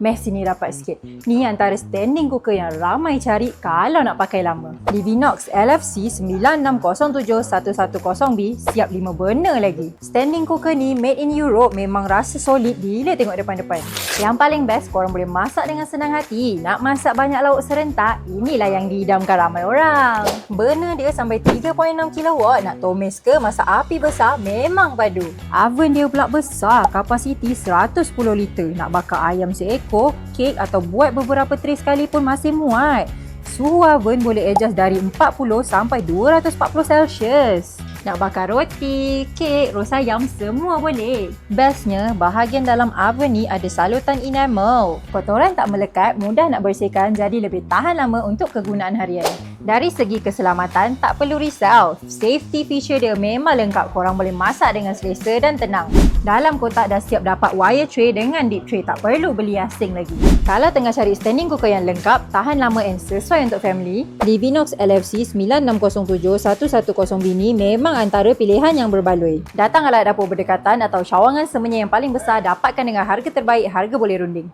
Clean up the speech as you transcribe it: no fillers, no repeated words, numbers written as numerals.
Meh sini rapat sikit. Ni antara standing cooker yang ramai cari kalau nak pakai lama. Livinox LFC 96071110B siap 5 burner lagi. Standing cooker ni made in Europe, memang rasa solid bila tengok depan-depan. Yang paling best, korang boleh masak dengan senang hati. Nak masak banyak lauk serentak, inilah yang diidamkan ramai orang. Burner dia sampai 3.6 kW, nak tumis ke masak api besar memang padu. Oven dia pula besar, kapasiti 110 liter. Nak bakar ayam seekor, kek atau buat beberapa tray sekali pun masih muat. Suhu oven boleh adjust dari 40 sampai 240 Celsius. Nak bakar roti, kek, ros ayam, semua boleh. Bestnya, bahagian dalam oven ni ada salutan enamel. Kotoran tak melekat, mudah nak bersihkan, jadi lebih tahan lama untuk kegunaan harian. Dari segi keselamatan, tak perlu risau. Safety feature dia memang lengkap. Korang boleh masak dengan selesa dan tenang. Dalam kotak dah siap dapat wire tray dengan deep tray. Tak perlu beli asing lagi. Kalau tengah cari standing cooker yang lengkap, tahan lama and sesuai untuk family, Livinox LFC 96071110B ni memang antara pilihan yang berbaloi. Datang alat dapur berdekatan atau cawangan semuanya yang paling besar, dapatkan dengan harga terbaik, harga boleh runding.